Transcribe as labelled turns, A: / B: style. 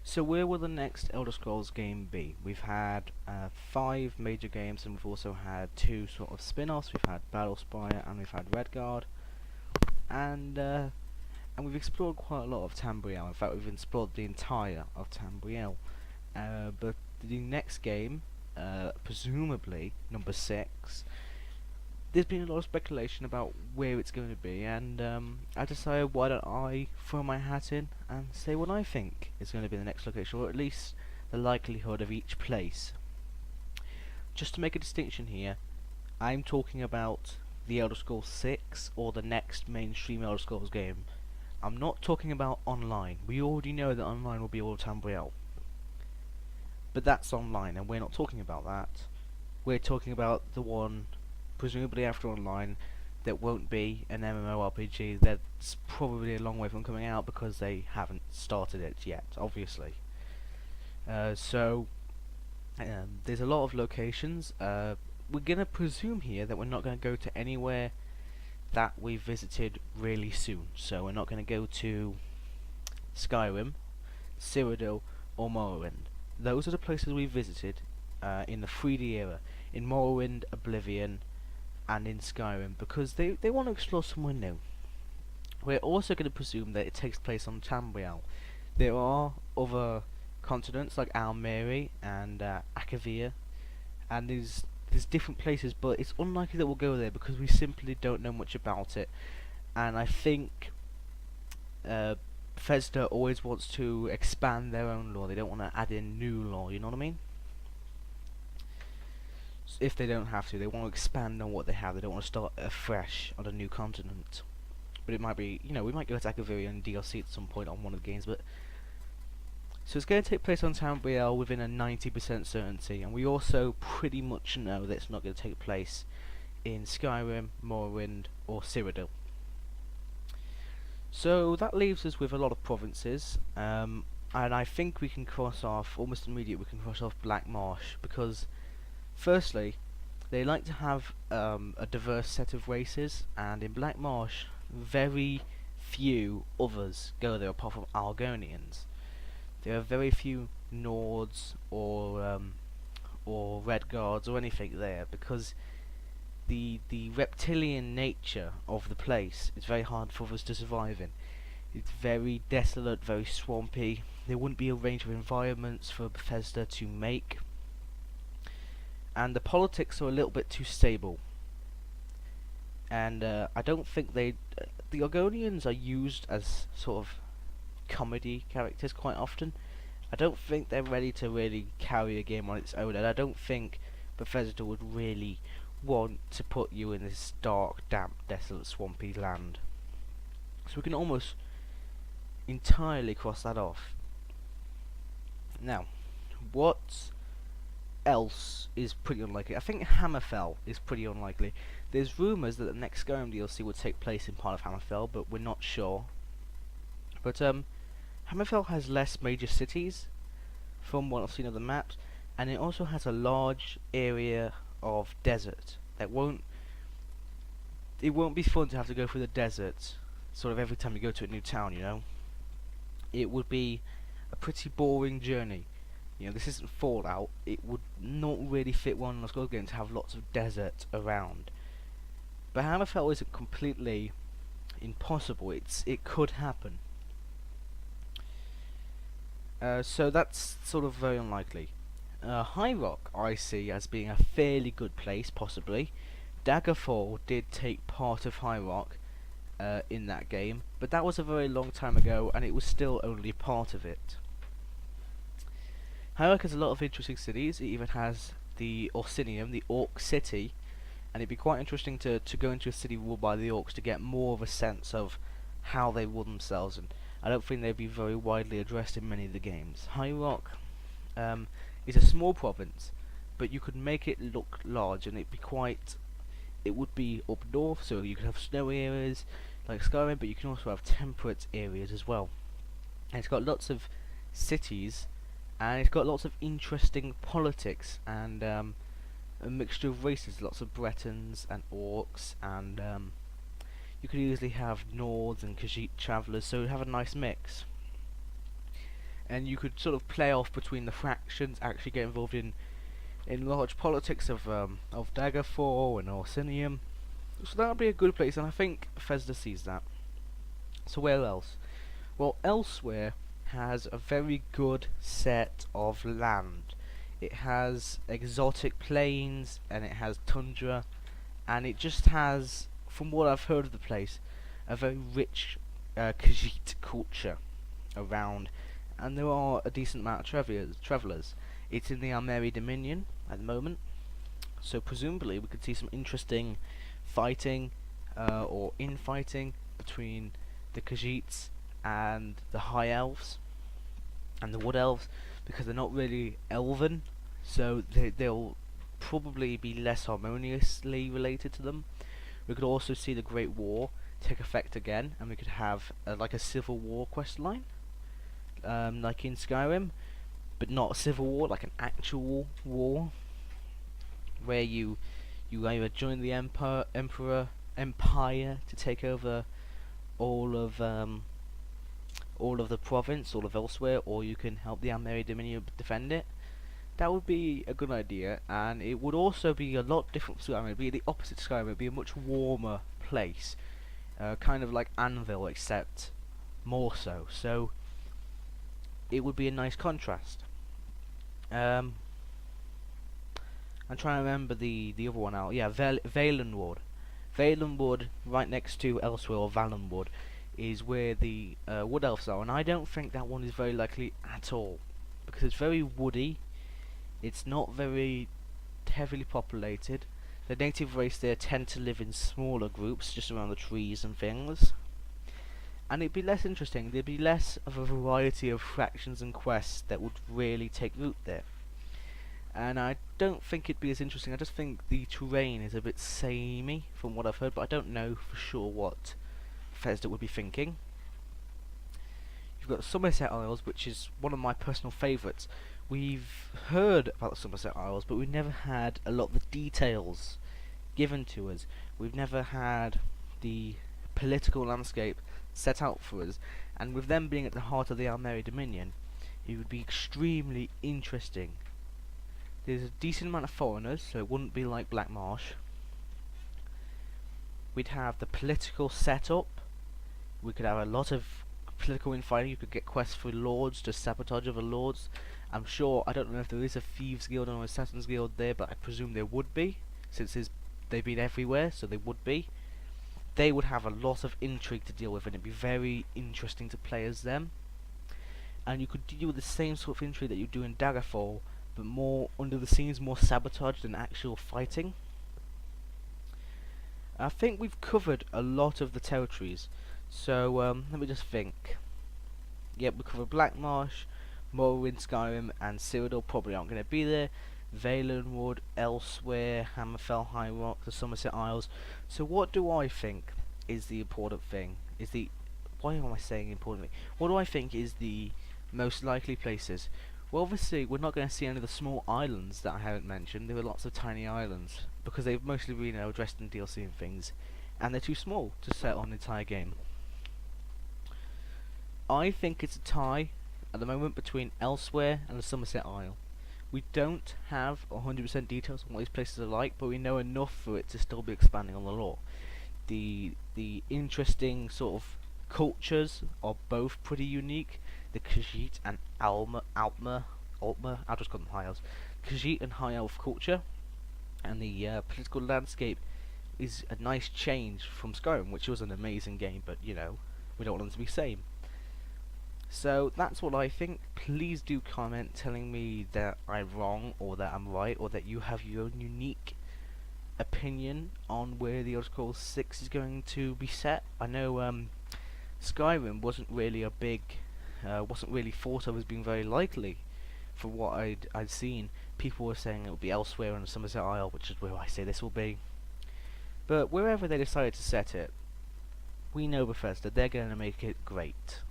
A: So where will the next Elder Scrolls game be? We've had 5 major games, and we've also had 2 sort of spin-offs. We've had Battlespire and we've had Redguard, and and we've explored quite a lot of Tamriel. In fact, we've explored the entire of Tamriel. But the next game, presumably number 6, there's been a lot of speculation about where it's going to be, and I decided, why don't I throw my hat in and say what I think is going to be the next location, or at least the likelihood of each place. Just to make a distinction here, I'm talking about the Elder Scrolls 6 or the next mainstream Elder Scrolls game. I'm not talking about online. We already know that online will be all Tamriel. But that's online, and we're not talking about that. We're talking about the one, presumably after online, that won't be an MMORPG. That's probably a long way from coming out because they haven't started it yet, obviously. There's a lot of locations. We're gonna presume here that we're not gonna go to anywhere that we visited really soon. So we're not gonna go to Skyrim, Cyrodiil, or Morrowind. Those are the places we visited in the 3D era, in Morrowind, Oblivion, and in Skyrim, because they want to explore somewhere new. We're also going to presume that it takes place on Tamriel. There are other continents like Almeri and Akavir, and there's different places, but it's unlikely that we'll go there because we simply don't know much about it. And I think Bethesda always wants to expand their own lore. They don't want to add in new lore, you know what I mean? If they don't have to, they want to expand on what they have. They don't want to start afresh on a new continent. But it might be, we might go to Akavirian DLC at some point on one of the games. But so it's going to take place on Tamriel within a 90% certainty, and we also pretty much know that it's not going to take place in Skyrim, Morrowind, or Cyrodiil. So that leaves us with a lot of provinces, and I think we can cross off, almost immediately, we can cross off Black Marsh, because firstly, they like to have a diverse set of races, and in Black Marsh, very few others go there apart from Argonians. There are very few Nords or Redguards or anything there, because the reptilian nature of the place is very hard for us to survive in. It's very desolate, very swampy. There wouldn't be a range of environments for Bethesda to make, and the politics are a little bit too stable. And I don't think the Argonians are used as sort of comedy characters quite often. I don't think they're ready to really carry a game on its own, and I don't think Bethesda would really want to put you in this dark, damp, desolate, swampy land. So we can almost entirely cross that off. Now, what else is pretty unlikely? I think Hammerfell is pretty unlikely. There's rumours that the next Skyrim DLC would take place in part of Hammerfell, but we're not sure. But Hammerfell has less major cities from what I've seen of the maps, and it also has a large area of desert. It won't be fun to have to go through the desert sort of every time you go to a new town, It would be a pretty boring journey. This isn't Fallout. It would not really fit one of those games to have lots of desert around. But Hammerfell isn't completely impossible. It could happen. So that's sort of very unlikely. High Rock I see as being a fairly good place, possibly. Daggerfall did take part of High Rock in that game, but that was a very long time ago, and it was still only part of it. High Rock has a lot of interesting cities. It even has the Orsinium, the Orc City, and it'd be quite interesting to go into a city ruled by the Orcs to get more of a sense of how they rule themselves, and I don't think they'd be very widely addressed in many of the games. High Rock is a small province, but you could make it look large, and it would be up north, so you could have snowy areas like Skyrim, but you can also have temperate areas as well. And it's got lots of cities, and it's got lots of interesting politics, and a mixture of races, lots of Bretons and Orcs, and you could easily have Nords and Khajiit travellers, so you have a nice mix. and you could sort of play off between the factions, actually get involved in large politics of Daggerfall and Orsinium. So that would be a good place, and I think Bethesda sees that. So where else? Well, Elsewhere has a very good set of land. It has exotic plains, and it has tundra, and it just has, from what I've heard of the place, a very rich Khajiit culture around, and there are a decent amount of travellers. It's in the Almeri Dominion at the moment, so presumably we could see some interesting fighting or infighting between the Khajiits and the High Elves and the Wood Elves, because they're not really elven, so they'll probably be less harmoniously related to them. We could also see the Great War take effect again, and we could have like a civil war quest line, like in Skyrim, but not a civil war, like an actual war, where you either join the empire to take over all of the province, all of Elsewhere, or you can help the Almeri Dominion defend it. That would be a good idea, and it would also be a lot different from Skyrim. It would be the opposite to Skyrim. It would be a much warmer place, kind of like Anvil, except more so. So it would be a nice contrast. I'm trying to remember the other one out. Yeah, Valenwood. Valenwood, right next to Elsewhere, or Valenwood, is where the Wood Elves are, and I don't think that one is very likely at all, because it's very woody. It's not very heavily populated. The native race there tend to live in smaller groups, just around the trees and things. And it'd be less interesting. There'd be less of a variety of factions and quests that would really take root there. And I don't think it'd be as interesting. I just think the terrain is a bit samey from what I've heard, but I don't know for sure what Bethesda would be thinking. You've got Somerset Isles, which is one of my personal favourites. We've heard about the Somerset Isles, but we've never had a lot of the details given to us. We've never had the political landscape set out for us, and with them being at the heart of the Almeri Dominion, it would be extremely interesting. There's a decent amount of foreigners, so it wouldn't be like Black Marsh. We'd have the political setup. We could have a lot of political infighting. You could get quests for lords to sabotage other lords. I'm sure, I don't know if there is a Thieves Guild or an Assassins Guild there, but I presume there would be, since they've been everywhere, so they would be. They would have a lot of intrigue to deal with, and it'd be very interesting to play as them. And you could deal with the same sort of intrigue that you do in Daggerfall, but more under the scenes, more sabotage than actual fighting. I think we've covered a lot of the territories, so let me just think. Yep, we covered Black Marsh, Morrowind, Skyrim, and Cyrodiil probably aren't going to be there. Valenwood, Elsewhere, Hammerfell, High Rock, the Somerset Isles. So what do I think is the important thing? Why am I saying importantly? What do I think is the most likely places? Well, obviously we're not going to see any of the small islands that I haven't mentioned. There are lots of tiny islands, because they've mostly been addressed in DLC and things, and they're too small to set on an entire game. I think it's a tie at the moment between Elsewhere and the Somerset Isle. We don't have 100% details on what these places are like, but we know enough for it to still be expanding on the lore. The interesting sort of cultures are both pretty unique. The Khajiit and Altmer, I'll just call them High Elves. Khajiit and High Elf culture, and the political landscape is a nice change from Skyrim, which was an amazing game, but you know, we don't want them to be the same. So that's what I think. Please do comment telling me that I'm wrong, or that I'm right, or that you have your own unique opinion on where the Elder Scrolls 6 is going to be set. I know Skyrim wasn't really wasn't really thought of as being very likely. From what I'd seen, people were saying it would be Elsewhere on the Somerset Isle, which is where I say this will be. But wherever they decided to set it, we know Bethesda, they're going to make it great.